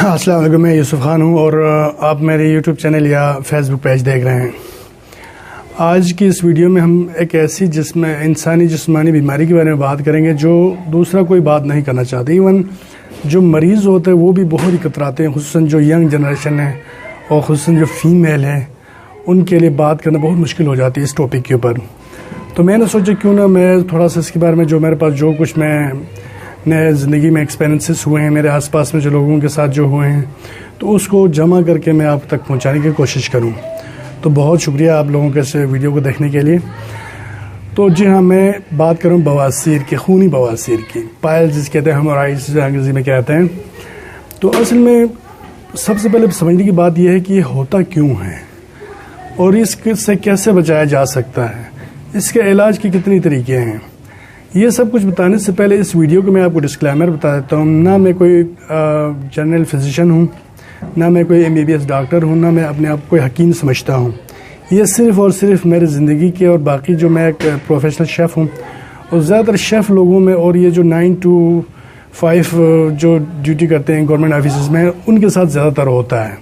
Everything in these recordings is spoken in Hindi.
अस्सलाम वालेकुम, मैं यूसुफ खान हूँ और आप मेरे यूट्यूब चैनल या फेसबुक पेज देख रहे हैं। आज की इस वीडियो में हम एक ऐसी इंसानी जिस्मानी बीमारी के बारे में बात करेंगे जो दूसरा कोई बात नहीं करना चाहते। इवन जो मरीज़ होते हैं वो भी बहुत ही कतराते हैं, खुसूसन जो यंग जनरेशन है और खुसूसन जो फीमेल है, उनके लिए बात करना बहुत मुश्किल हो जाती है इस टॉपिक के ऊपर। तो मैंने सोचा क्यों ना मैं थोड़ा सा इसके बारे में जो मेरे पास जो कुछ नए ज़िंदगी में एक्सपीरियंसेस हुए हैं, मेरे आसपास में जो लोगों के साथ जो हुए हैं, तो उसको जमा करके मैं आप तक पहुंचाने की कोशिश करूं। तो बहुत शुक्रिया आप लोगों के इस वीडियो को देखने के लिए। तो जी हाँ, मैं बात करूं बवासीर की, खूनी बवासीर की, पाइल्स जिसे कहते हैं, हेमोरॉइड्स अंग्रेज़ी में कहते हैं। तो असल में सबसे पहले समझने की बात यह है कि ये होता क्यों है और इससे कैसे बचाया जा सकता है, इसके इलाज के कितने तरीके हैं। ये सब कुछ बताने से पहले इस वीडियो को मैं आपको डिस्क्लेमर बता देता हूँ। ना मैं कोई जनरल फिजिशियन हूँ, ना मैं कोई MBBS डॉक्टर हूँ, ना मैं अपने आप कोई हकीम समझता हूँ। ये सिर्फ़ और सिर्फ मेरे ज़िंदगी के, और बाकी जो मैं एक प्रोफेशनल शेफ़ हूँ और ज़्यादातर शेफ़ लोगों में, और ये जो 9 to 5 जो ड्यूटी करते हैं गवर्नमेंट ऑफिस में, उनके साथ ज़्यादातर होता है।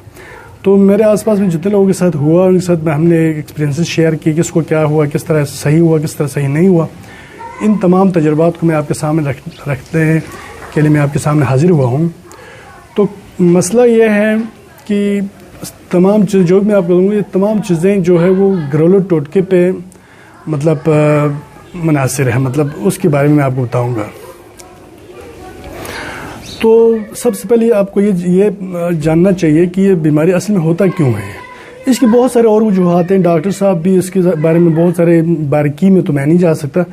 तो मेरे आसपास में जितने लोगों के साथ हुआ, उनके साथ हमने एक्सपीरियंसेस शेयर किए, किसको क्या हुआ, किस तरह सही हुआ, किस तरह सही नहीं हुआ। इन तमाम तजुर्बात को मैं आपके सामने रखते हैं के लिए मैं आपके सामने हाजिर हुआ हूँ। तो मसला यह है कि तमाम चीज़ जो भी मैं आपको दूँगा, ये तमाम चीज़ें जो है वो घरेलू टोटके पे मतलब मुनासिर है, मतलब उसके बारे में मैं आपको बताऊँगा। तो सबसे पहले आपको ये जानना चाहिए कि ये बीमारी असल में होता क्यों है। इसके बहुत सारे और वजूहात हैं, डॉक्टर साहब भी इसके बारे में बहुत सारे बारीकी में तो मैं नहीं जा सकता।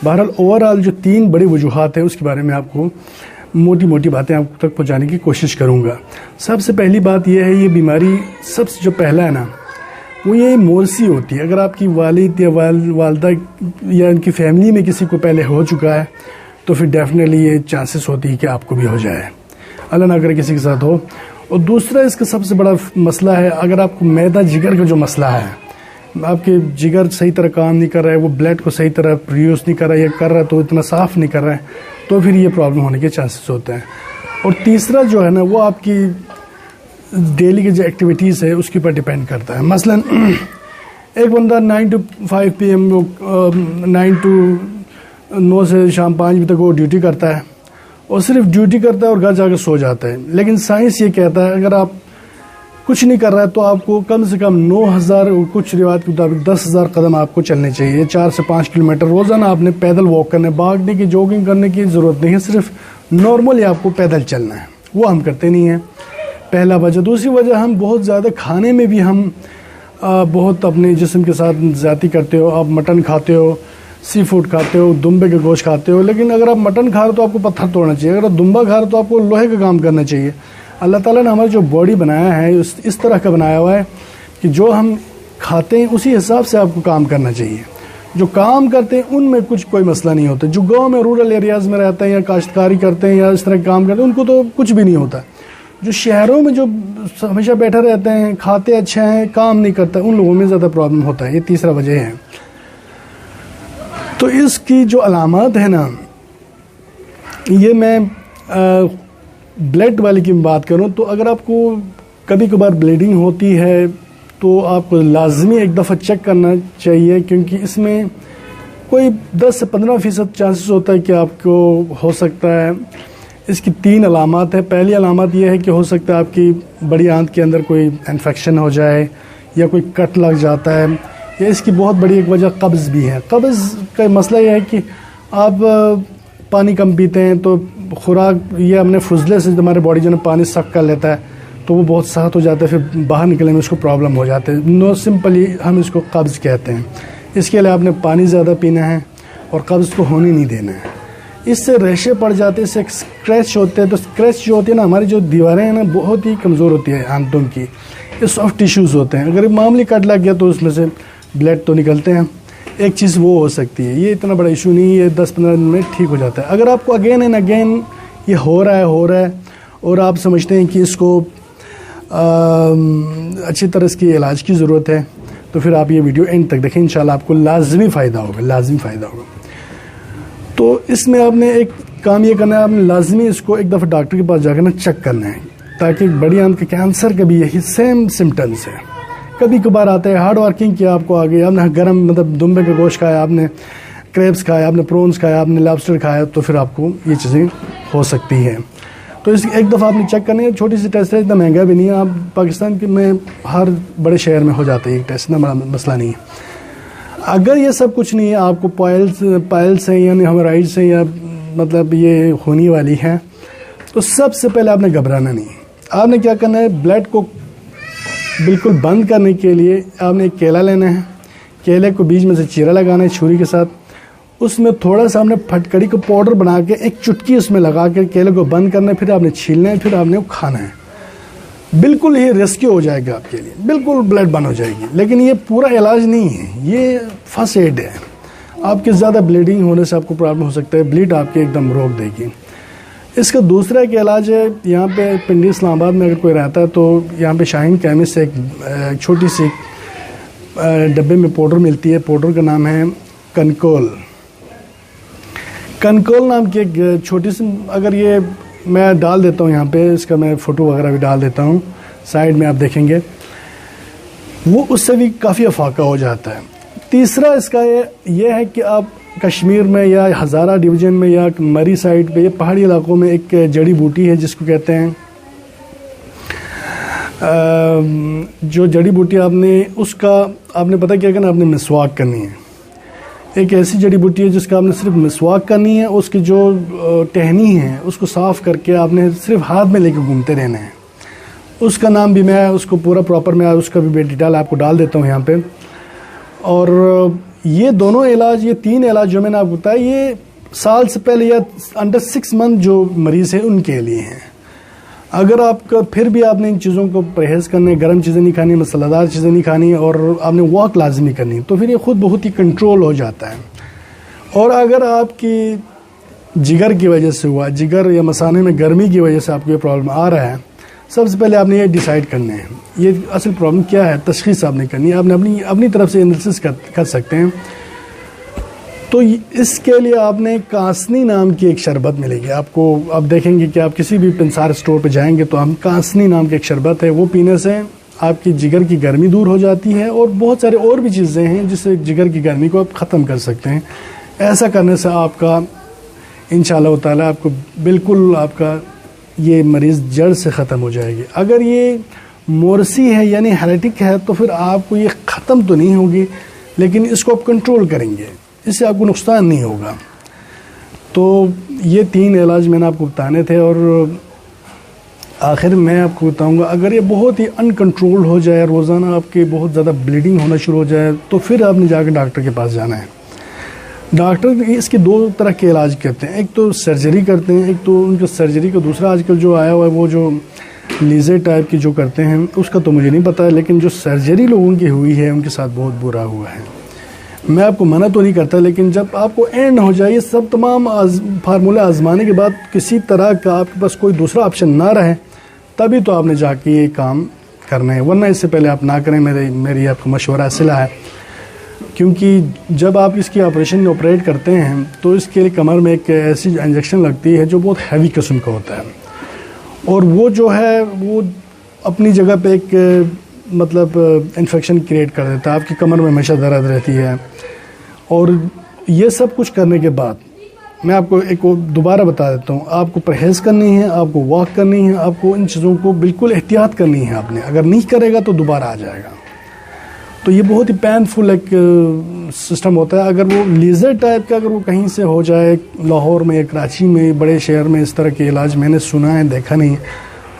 बहरहाल ओवरऑल जो 3 बड़ी वजूहात हैं उसके बारे में आपको मोटी मोटी बातें आप तक पहुंचाने की कोशिश करूंगा। सबसे पहली बात यह है, ये बीमारी सबसे जो पहला है ना, वो ये मोरसी होती है। अगर आपकी वालिद या वालदा या उनकी फैमिली में किसी को पहले हो चुका है तो फिर डेफिनेटली ये चांसेस होती है कि आपको भी हो जाए, अल्लाह ना करे किसी के साथ हो। और दूसरा इसका सबसे बड़ा मसला है, अगर आपको मैदा जिगर का जो मसला है, आपके जिगर सही तरह काम नहीं कर रहा है, वो ब्लड को सही तरह प्रोड्यूस नहीं कर रहा है, या कर रहा है तो इतना साफ़ नहीं कर रहा है, तो फिर ये प्रॉब्लम होने के चांसेस होते हैं। और तीसरा जो है ना, वो आपकी डेली की जो एक्टिविटीज़ है उसके ऊपर डिपेंड करता है। मसलन एक बंदा 9 to 5 PM 9 to 9 से शाम 5 बजे तक वो ड्यूटी करता है और सिर्फ ड्यूटी करता है और घर जाकर सो जाता है। लेकिन साइंस ये कहता है अगर आप कुछ नहीं कर रहा है तो आपको कम से कम 9,000, कुछ रिवायत के मुताबिक 10,000 कदम आपको चलने चाहिए। 4 से 5 किलोमीटर रोज़ाना आपने पैदल वॉक करना है, भागने की, जॉगिंग करने की ज़रूरत नहीं है, सिर्फ नॉर्मली आपको पैदल चलना है। वो हम करते नहीं हैं, पहला वजह। दूसरी वजह, हम बहुत ज़्यादा खाने में भी हम बहुत अपने जिस्म के साथ ज़्यादती करते हो। आप मटन खाते हो, सी फूड खाते हो, दुम्बे के गोश्त खाते हो, लेकिन अगर आप मटन खा रहे हो तो आपको पत्थर तोड़ना चाहिए, अगर आप दुम्बा खा रहे हो तो आपको लोहे का काम करना चाहिए। अल्लाह ताला ने हमारा जो बॉडी बनाया है इस तरह का बनाया हुआ है कि जो हम खाते हैं उसी हिसाब से आपको काम करना चाहिए। जो काम करते हैं उनमें कोई मसला नहीं होता। जो गांव में रूरल एरियाज़ में रहते हैं या काश्तकारी करते हैं या इस तरह काम करते हैं, उनको तो कुछ भी नहीं होता। जो शहरों में जो हमेशा बैठे रहते हैं, खाते अच्छे हैं, काम नहीं करता, उन लोगों में ज़्यादा प्रॉब्लम होता है। ये तीसरा वजह है। तो इसकी जो अलामत है ना, ये मैं ब्लड वाली की बात करूं तो अगर आपको कभी कभार ब्लीडिंग होती है तो आपको लाजमी एक दफ़ा चेक करना चाहिए, क्योंकि इसमें कोई 10 से 15% चांसेस होता है कि आपको हो सकता है। इसकी 3 अलामत है। पहली अलामत यह है कि हो सकता है आपकी बड़ी आंत के अंदर कोई इन्फेक्शन हो जाए या कोई कट लग जाता है, या इसकी बहुत बड़ी एक वजह कब्ज़ भी है। कब्ज़ का मसला यह है कि आप पानी कम पीते हैं तो खुराक, ये अपने फुजले से हमारे बॉडी जो है पानी सक कर लेता है तो वो बहुत सख्त हो जाता है, फिर बाहर निकलने में उसको प्रॉब्लम हो जाती है। नो सिंपली हम इसको कब्ज़ कहते हैं। इसके लिए आपने पानी ज़्यादा पीना है और कब्ज़ को होने नहीं देना है। इससे रेशे पड़ जाते हैं, इससे स्क्रैच होते हैं। तो स्क्रैच जो होती है ना, हमारी जो दीवारें हैं ना बहुत ही कमज़ोर होती है आंतों की, ये सॉफ्ट टिश्यूज़ होते हैं। अगर मामूली कट लग गया तो उसमें से ब्लड तो निकलते हैं। एक चीज़ वो हो सकती है, ये इतना बड़ा इशू नहीं है, ये 10-15 दिन में ठीक हो जाता है। अगर आपको अगेन एंड अगेन ये हो रहा है और आप समझते हैं कि इसको अच्छी तरह इसकी इलाज की ज़रूरत है, तो फिर आप ये वीडियो एंड तक देखें, इंशाल्लाह आपको लाजमी फ़ायदा होगा। तो इसमें आपने एक काम ये करना है, आपने लाजमी इसको एक दफ़ा डॉक्टर के पास जाकर ना चेक करना है। ताकि बड़ी आंत के कैंसर के भी यही सेम सिम्टम्स है। कभी कभार आता है हार्ड वर्किंग किया, आपको आ गया, आपने गर्म मतलब दुम्बे का गोश्त खाया, आपने क्रेब्स खाया, आपने प्रॉन्स खाया, आपने लॉबस्टर खाया, तो फिर आपको ये चीज़ें हो सकती हैं। तो इस एक दफ़ा आपने चेक करनी है, छोटी सी टेस्ट है, इतना महंगा भी नहीं है, आप पाकिस्तान के में हर बड़े शहर में हो जाता है एक टेस्ट, इतना बड़ा मसला नहीं है। अगर ये सब कुछ नहीं है, आपको पाइल्स हैं यानी हेमोराइड्स हैं या मतलब ये होने वाली है, तो सबसे पहले आपने घबराना नहीं है। आपने क्या करना है, ब्लड को बिल्कुल बंद करने के लिए आपने एक केला लेना है, केले को बीच में से चीरा लगाना है छुरी के साथ, उसमें थोड़ा सा आपने फटकड़ी को पाउडर बना के एक चुटकी उसमें लगा के केले को बंद करना है, फिर आपने छीलना है, फिर आपने वो खाना है। बिल्कुल ये रेस्क्यू हो जाएगा आपके लिए, बिल्कुल ब्लड बंद हो जाएगी। लेकिन ये पूरा इलाज नहीं है, ये फर्स्ट एड है। आपके ज़्यादा ब्लीडिंग होने से आपको प्रॉब्लम हो सकता है, ब्लीड आपके एकदम रोक देगी। इसका दूसरा एक इलाज है, यहाँ पे पिंडी इस्लामाबाद में अगर कोई रहता है तो यहाँ पे शाहीन केमिस्ट से एक छोटी सी डब्बे में पाउडर मिलती है, पाउडर का नाम है कनकोल। कनकोल नाम की एक छोटी सी, अगर ये मैं डाल देता हूँ यहाँ पे, इसका मैं फ़ोटो वगैरह भी डाल देता हूँ, साइड में आप देखेंगे, वो उससे भी काफ़ी अफाका हो जाता है। तीसरा इसका ये है कि आप कश्मीर में या हज़ारा डिवीज़न में या मरी साइड पे, ये पहाड़ी इलाकों में एक जड़ी बूटी है जिसको कहते हैं, जो जड़ी बूटी आपने पता क्या करना, आपने मिसवाक करनी है। एक ऐसी जड़ी बूटी है जिसका आपने सिर्फ मिसवाक करनी है, उसकी जो टहनी है उसको साफ़ करके आपने सिर्फ हाथ में लेके घूमते रहना है। उसका नाम भी मैं उसको पूरा प्रॉपर मैं उसका भी डिटेल आपको डाल देता हूँ यहाँ पे। और ये दोनों इलाज, ये 3 इलाज जो मैंने आपको बताया, ये साल से पहले या अंडर 6 मंथ जो मरीज़ है उनके लिए हैं। अगर आपका फिर भी आपने इन चीज़ों को परहेज़ करने, गर्म चीज़ें नहीं खानी, मसालेदार चीज़ें नहीं खानी और आपने वॉक लाजमी करनी, तो फिर ये खुद बहुत ही कंट्रोल हो जाता है। और अगर आपकी जिगर की वजह से हुआ, जिगर या मसाने में गर्मी की वजह से आपको ये प्रॉब्लम आ रहा है, सबसे पहले आपने ये डिसाइड करना है ये असल प्रॉब्लम क्या है, तशख़ीस आपने करनी है। आपने अपनी तरफ से एनालिसिस कर सकते हैं। तो इसके लिए आपने कांसनी नाम की एक शरबत मिलेगी आपको। आप देखेंगे कि आप किसी भी पंसार स्टोर पे जाएंगे तो हम कांसनी नाम की एक शरबत है, वो पीने से आपकी जिगर की गर्मी दूर हो जाती है और बहुत सारे और भी चीज़ें हैं जिससे जिगर की गर्मी को आप ख़त्म कर सकते हैं। ऐसा करने से आपका इंशाअल्लाह ताला आपको बिल्कुल आपका ये मरीज़ जड़ से ख़त्म हो जाएगी। अगर ये मोरसी है यानी हेरेटिक है तो फिर आपको ये ख़त्म तो नहीं होगी, लेकिन इसको आप कंट्रोल करेंगे, इससे आपको नुकसान नहीं होगा। तो ये 3 इलाज मैंने आपको बताने थे। और आखिर मैं आपको बताऊंगा, अगर ये बहुत ही अनकंट्रोल हो जाए, रोज़ाना आपके बहुत ज़्यादा ब्लीडिंग होना शुरू हो जाए, तो फिर आपने जाकर डॉक्टर के पास जाना है। डॉक्टर इसके 2 तरह के इलाज करते हैं, एक तो सर्जरी करते हैं, एक तो उनका सर्जरी का दूसरा आजकल जो आया हुआ है वो जो लेज़र टाइप की जो करते हैं उसका तो मुझे नहीं पता है, लेकिन जो सर्जरी लोगों की हुई है उनके साथ बहुत बुरा हुआ है। मैं आपको मना तो नहीं करता, लेकिन जब आपको एंड हो जाए, सब तमाम फार्मूले आजमाने के बाद किसी तरह का आपके पास कोई दूसरा ऑप्शन ना रहे, तभी तो आपने जाके ये काम करना है, वरना इससे पहले आप ना करें। मेरी आपको मशवरा सिला है, क्योंकि जब आप इसकी ऑपरेट करते हैं तो इसके लिए कमर में एक ऐसी इंजेक्शन लगती है जो बहुत हैवी किस्म का होता है, और वो जो है वो अपनी जगह पे एक मतलब इन्फेक्शन क्रिएट कर देता है, आपकी कमर में हमेशा दर्द रहती है। और ये सब कुछ करने के बाद मैं आपको एक दोबारा बता देता हूँ, आपको परहेज़ करनी है, आपको वॉक करनी है, आपको इन चीज़ों को बिल्कुल एहतियात करनी है। आपने अगर नहीं करेगा तो दोबारा आ जाएगा। तो ये बहुत ही पेनफुल एक सिस्टम होता है। अगर वो लेज़र टाइप का अगर वो कहीं से हो जाए, लाहौर में या कराची में, बड़े शहर में इस तरह के इलाज मैंने सुना है, देखा नहीं।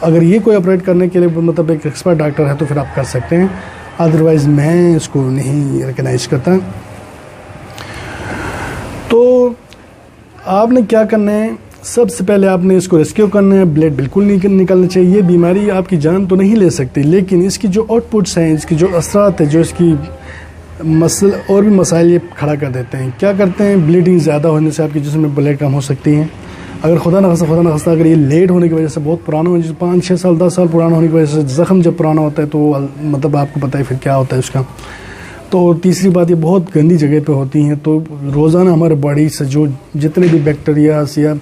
अगर ये कोई ऑपरेट करने के लिए मतलब एक एक्सपर्ट डॉक्टर है तो फिर आप कर सकते हैं, अदरवाइज़ मैं इसको नहीं रिकगनाइज करता। तो आपने क्या करना है, सबसे पहले आपने इसको रेस्क्यू करना है। ब्लड बिल्कुल नहीं निकलना चाहिए। ये बीमारी आपकी जान तो नहीं ले सकती, लेकिन इसकी जो आउटपुट्स हैं, इसकी जो असरात है, जो इसकी मसल और भी मसाइल ये खड़ा कर देते हैं। क्या करते हैं, ब्लीडिंग ज़्यादा होने से आपके जिस्म में ब्लड कम हो सकती है। अगर खुदा न खास्ता अगर ये लेट होने की वजह से बहुत पुराना हो, जैसे 5, 6 साल 10 साल पुराना होने की वजह से ज़ख्म जब पुराना होता है तो मतलब आपको पता है फिर क्या होता है उसका। तो तीसरी बात, ये बहुत गंदी जगह पे होती हैं, तो रोज़ाना हमारे बॉडी से जो जितने भी बैक्टीरियाज या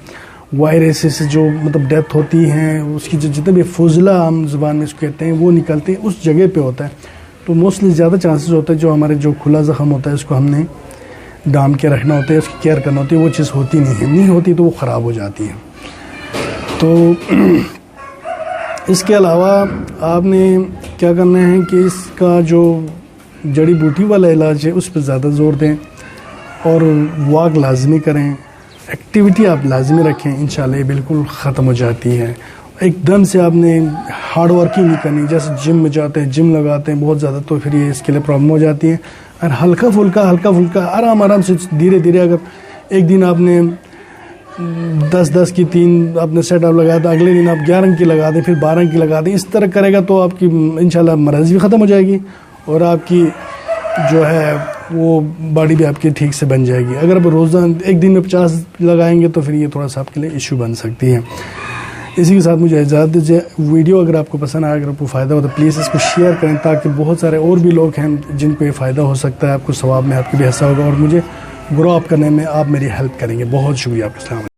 वायरसेस जो मतलब डेथ होती हैं, उसकी जो जितने भी फुजला हम ज़ुबान में इसको कहते हैं वो निकलते हैं, उस जगह पे होता है। तो मोस्टली ज़्यादा चांसेस होता है जो हमारे जो खुला ज़ख़म होता है उसको हमने दाम के रखना होता है, उसकी केयर करना होती है, वो चीज़ होती नहीं होती तो वो ख़राब हो जाती है। तो इसके अलावा आपने क्या करना है कि इसका जो जड़ी बूटी वाला इलाज है उस पर ज़्यादा ज़ोर दें और वॉक लाजमी करें, एक्टिविटी आप लाजमी रखें, इंशाल्लाह ये बिल्कुल ख़त्म हो जाती है। एकदम से आपने हार्ड वर्किंग नहीं करनी, जैसे जिम में जाते हैं, जिम लगाते हैं बहुत ज़्यादा, तो फिर ये इसके लिए प्रॉब्लम हो जाती है। और हल्का फुल्का आराम से धीरे धीरे, अगर एक दिन आपने 10 की 3 आपने सेटअप लगाया तो अगले दिन आप 11 की लगा दें, फिर 12 की लगा दें, इस तरह करेगा तो आपकी इंशाल्लाह मर्ज़ भी ख़त्म हो जाएगी और आपकी जो है वो बॉडी भी आपकी ठीक से बन जाएगी। अगर आप रोज़ाना एक दिन में 50 लगाएंगे तो फिर ये थोड़ा सा आपके लिए इशू बन सकती है। इसी के साथ मुझे इजाज़त दीजिए। वीडियो अगर आपको पसंद आया, अगर आपको फ़ायदा हो तो प्लीज़ इसको शेयर करें ताकि बहुत सारे और भी लोग हैं जिनको ये फ़ायदा हो सकता है, आपको सवाब में आपके भी हिस्सा होगा और मुझे ग्रो अप करने में आप मेरी हेल्प करेंगे। बहुत शुक्रिया आपका।